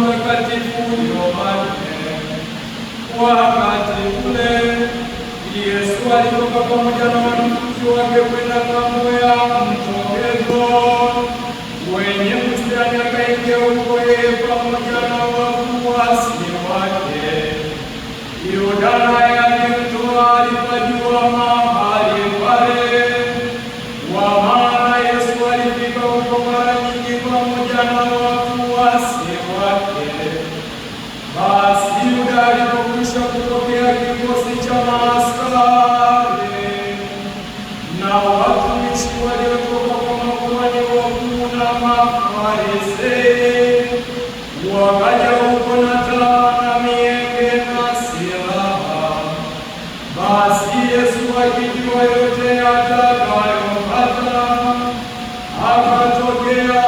Mtakatifu Yohane. Wakati ule Yesu alitoka pamoja na wanafunzi wake kwenda kando ya mto Kidron wenye bustani, akaingia huko yeye pamoja na wafuasi wake. Yordani alimtoa alipajua mahali pale, kwa maana Yesu alifika huko mara nyingi pamoja na wafuasi wake. Basi Yuda alipokwisha kupokea kikosi cha maaskari na watumishi waliotoka kwa makuhani wakuu na Mafarisayo, wakaja huko na taa na mienge na silaha. Basi Yesu akijua yote atakayopata, akatokea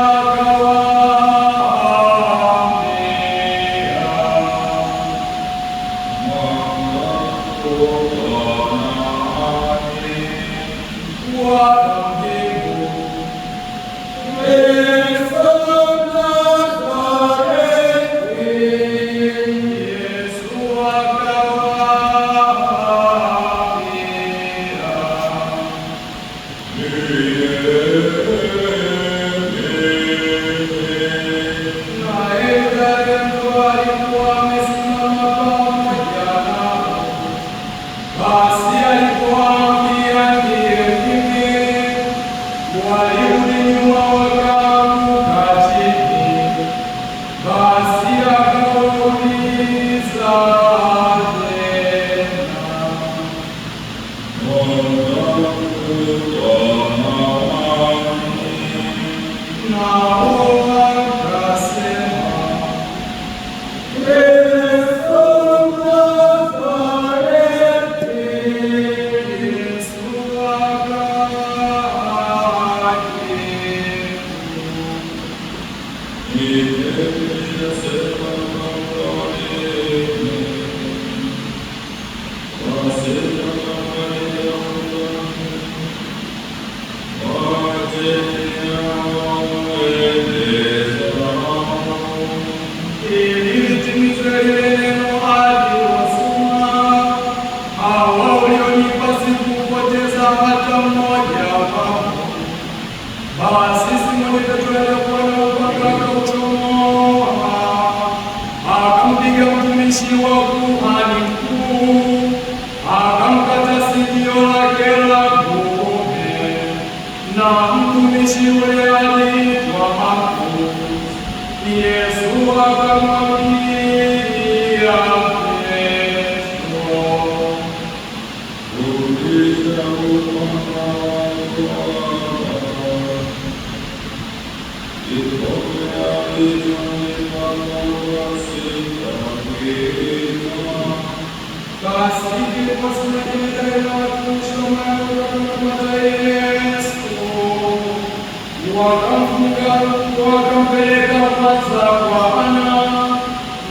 wakampeleka kwanza kwa Ana,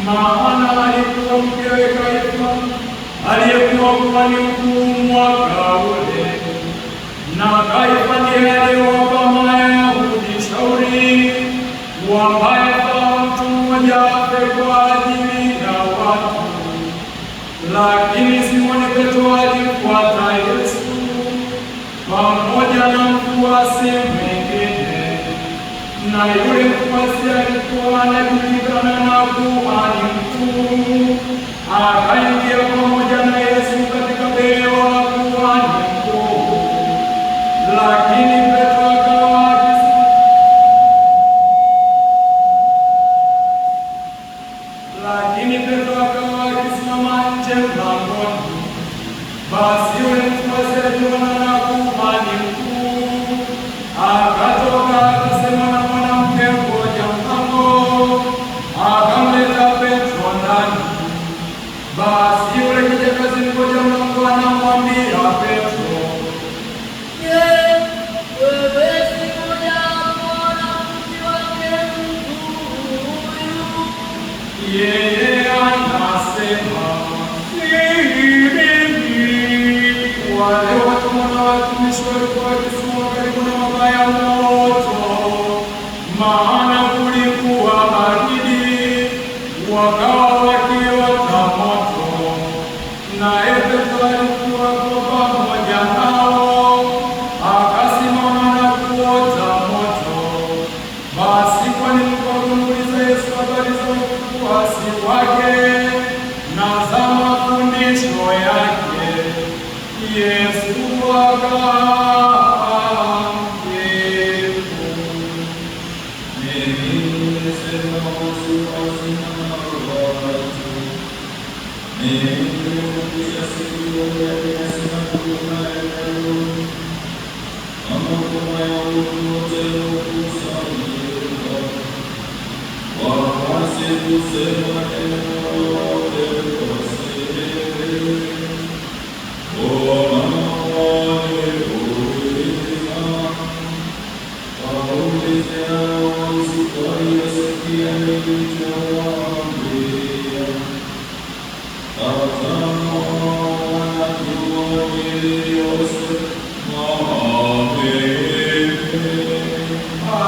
maana alikuwa mkewe Kayafa, aliyekuwa kuhani mkuu mwaka ule, na Kayafa ndiye aliyewapa Mayahudi shauri kwamba yafaa mtu mmoja afe kwa ajili ya watu. Lakini Simoni Petro alimfuata Yesu pamoja na mfuasi mwingine, na yule mfuasi alikuwa anajulikana na kuhani mkuu. Akaingia pamoja na Yesu katika beo la kuhani mkuu, lakini Petro akawa akisimama nje mlangoni. Basi yule mfuasi aliona na kuhani mkuu, akatoka akasema na mwanamke, ngoja mlango, akamleta Petro ndani. Basi yule kijakazi ngoja mlango anamwambia Petro, wewe si mmoja wapo wanafunzi wake mtu huyu? yeye anasema si mimi. Wale watu wakawa wakiota moto, naye Petro alikuwako pamoja nao, akasimama na kuota moto. Basi kwani mkamuuliza Yesu habari za ufuasi wake na za mafundisho yake? Yesu akamjibu,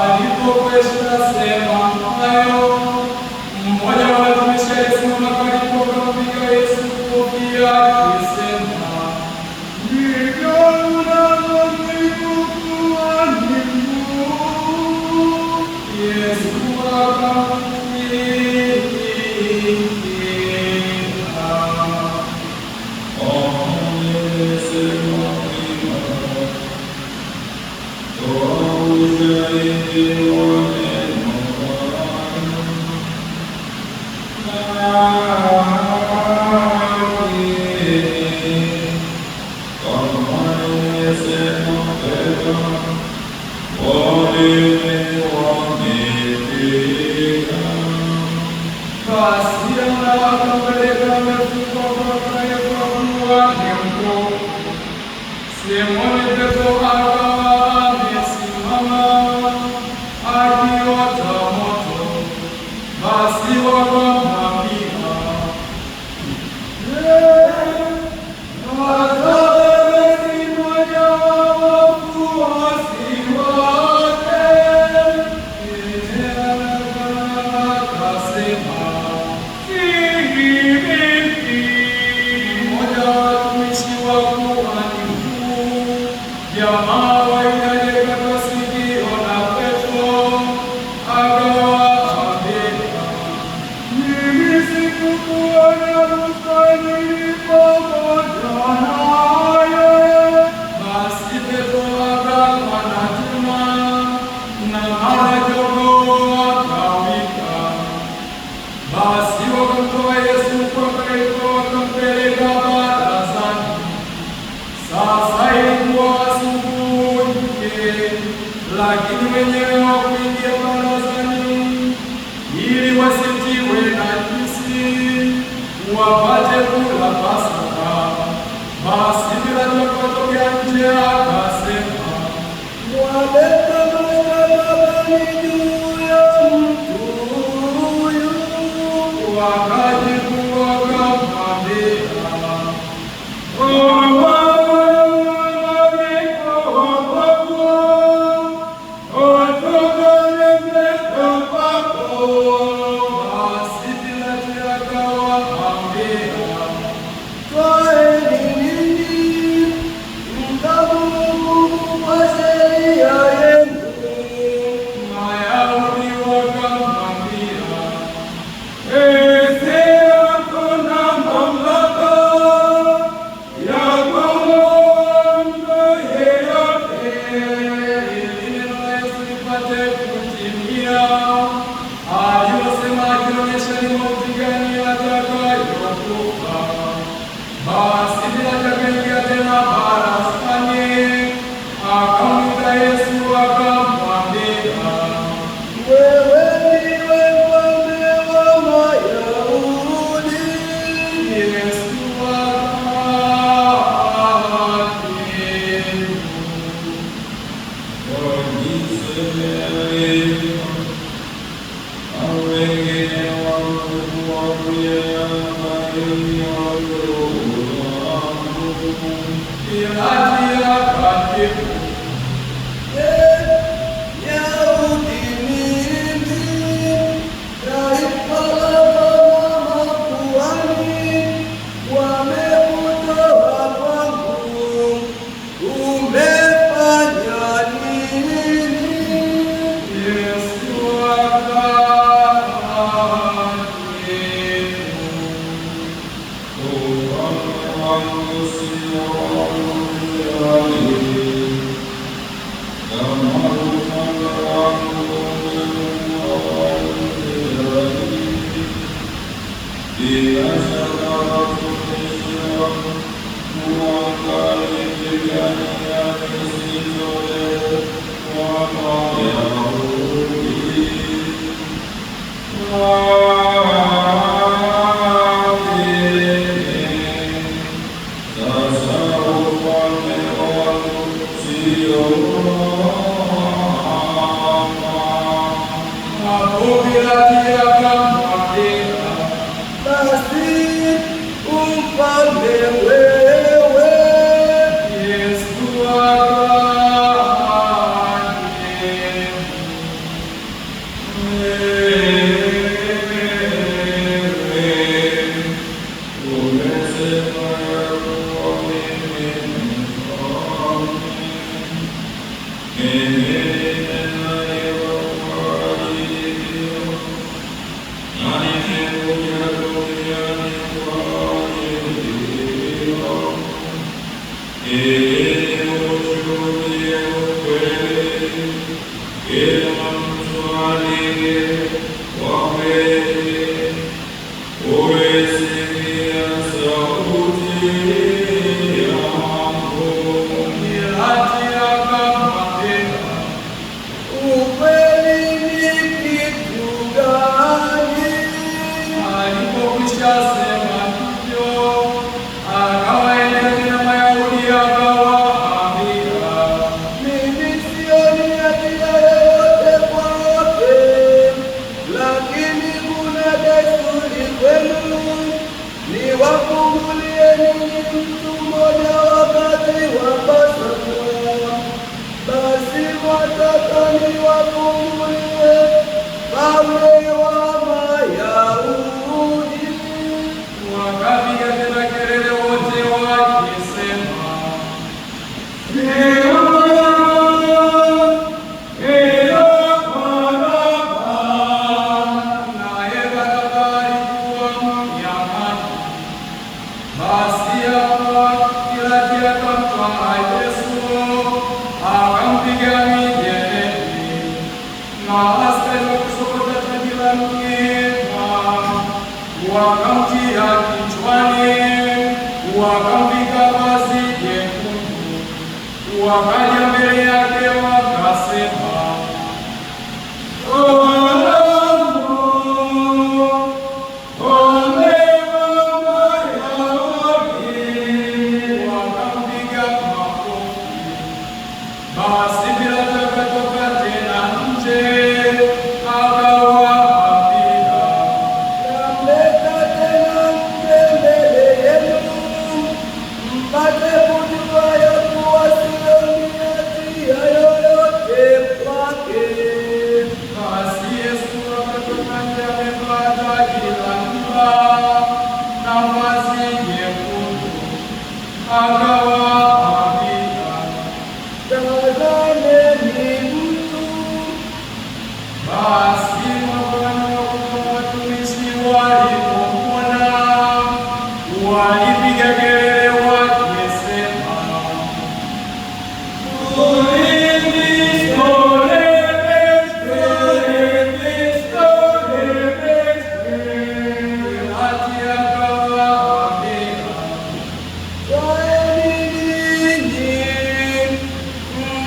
alipokwisha sema hayo, mmoja wa watumishi alisimama karibu akampiga Yesu kofi akisema, ndivyo unavyonikuwa mkuu. Yesu Simoni Petro akawa amesimama akiota moto. Basi wakamwambia, wewe si mmoja wa wafuasi wake? Akasema, si mimi, mmoja wa watumishi wa kuhani mkuu. Jamaa waikajeka sikio la Petro, akawaambia, mimi sikukuona bustani pamoja naye. Basi Petro akawa na tamaa, na mara jogoo akawika. Basi wakamtoa Yesu kwa Petro, wakampeleka barazani. Sasa ilikuwa asubuhi, lakini wenyewe hawakuingia barazani ili wasitiwe najisi, wapate kula Pasaka. Basi Pilato akatokea nje akasema, waleta mashtaka juu ya mtu huyu. Wakajibu wakamwambia, Yeah. Wakaja mbele yake wakasema, wakampiga makofi. Basi Pilato akatoka tena nje akawaambia, namleta tena mbele yenu mpate kujua ya kuwa sioni hatia yoyote kwake. basi Yesu akatoka nje amevaa taji la miiba na vazi jekundu, akawaambia, Tazameni mtu. basi mabwana wakuu wa watumishi walipomwona walipiga kelele wakisema, Pilati akawaambia, Twaeni ninyi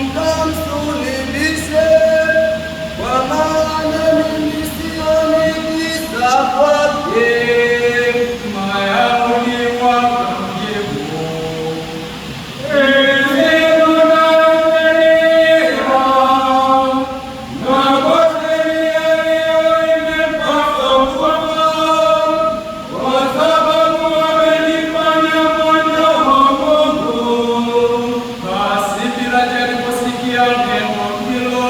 mkamsulubishe, kwa maana mimi sioni kisa kwake. Mayahudi wakamjibu, basi Pilati aliposikia neno hilo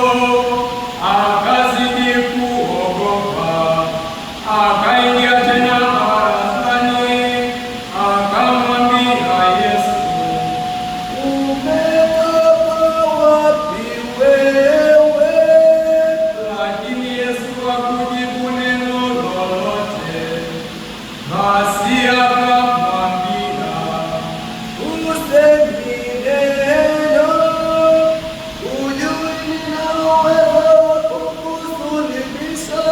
akazidi kuogopa, akaingia tena barazani, akamwambia Yesu, Umetoka wapi wewe? lakini Yesu hakujibu neno lolote. Basi akamwambia, Usemi neno, hujui nina uwezo wa kukusulubisha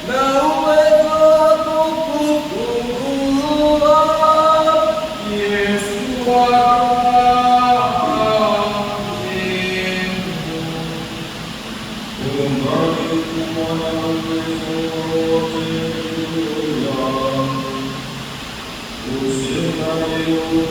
na uwezo wa kukufungua. Amen.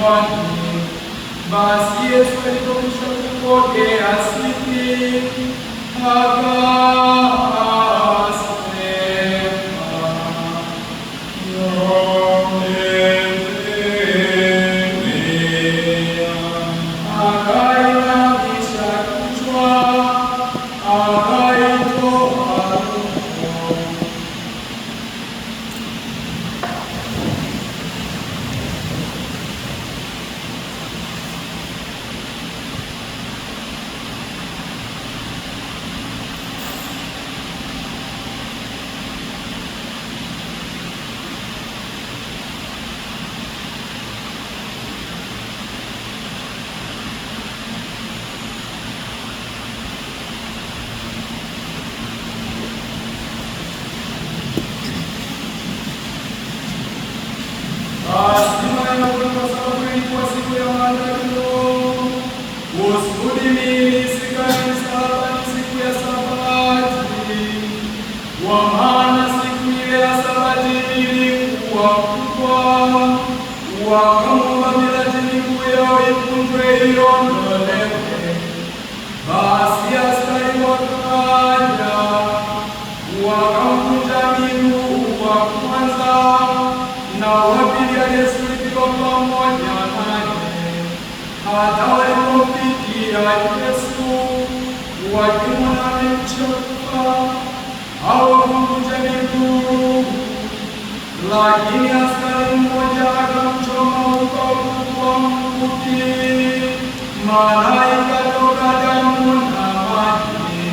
kichwani. Basi Yesu alipokwisha kupokea sifi, akainamisha kichwa, akaitoa roho. Basi maneno kwa sababu ilikuwa siku ya maandalio, kusudi miili isikae msalabani siku ya Sabati, kwa maana siku ile ya Sabati ilikuwa kubwa. Wakamwomba Pilato miguu yao ikunjwe iondolewe. Basi askari wakaja, wakamvunja miguu wa kwanza na wa pili aliyesulubiwa pamoja naye. Hata walipomfikia Yesu wakimwona amekufa, hawakumvunja miguu. Lakini askari mmoja akamchoma ubavu kwa mkuki, malaika toka damu na maji.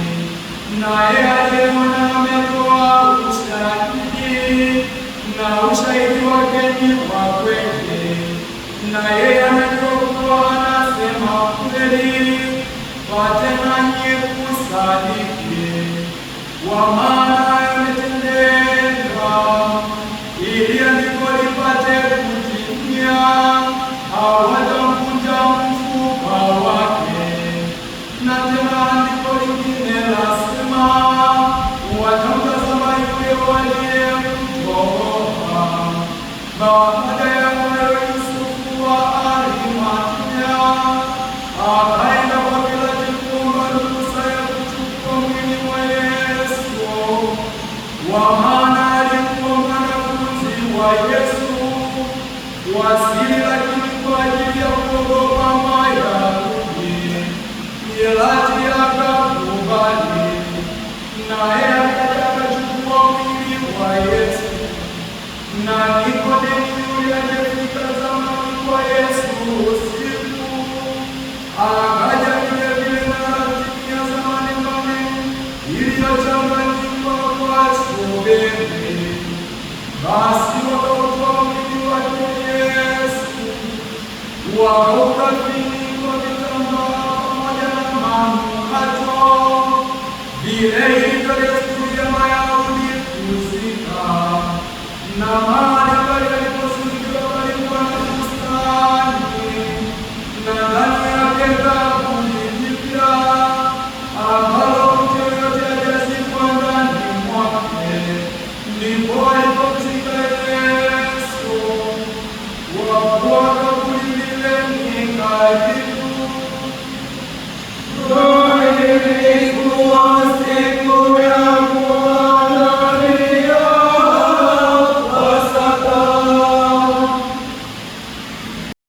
Naye aliyeona ametoa ushahidi, na ushahidi wake ni wa kweli, na yeye anajua kuwa anasema kweli, tena nyie kusadiki. Kwa maana yametendeka ili andiko lipate kutimia, hawatamvunja mfupa wake. Na tena andiko lingine lasema, watamtazama yule waliyemtoa. Baada ya hayo Yusufu wa Arimathaya akaenda kwa Pilato kuomba ruhusa ya kuchukua mwili wa Yesu, kwa maana alikuwa mwanafunzi wa Yesu wasili, lakini kwa ajili ya kuogopa Wayahudi Pilato akakubali. Naye akaja akachukua mwili wa Yesu. Na Nikodemo yule aliyefika zamani kwa Yesu usiku akaja vilevile na ratili ya zamani ng'ombe iliyochanganyikwa kwa shubiri. Basi wakautoa mwili wake Yesu, wakaukafini kwa vitambaa pamoja na manukato, vile ilivyo desturi ya Wayahudi kuzika. Na mahali pale aliposulubiwa palikuwa na bustani, na ndani yake kaburi jipya, ambalo mtu yeyote hajazikwa ndani mwake. Ndipo alipomzika Yesu, kwa kuwa kaburi lile ni karibu. Ilikuwa siku ya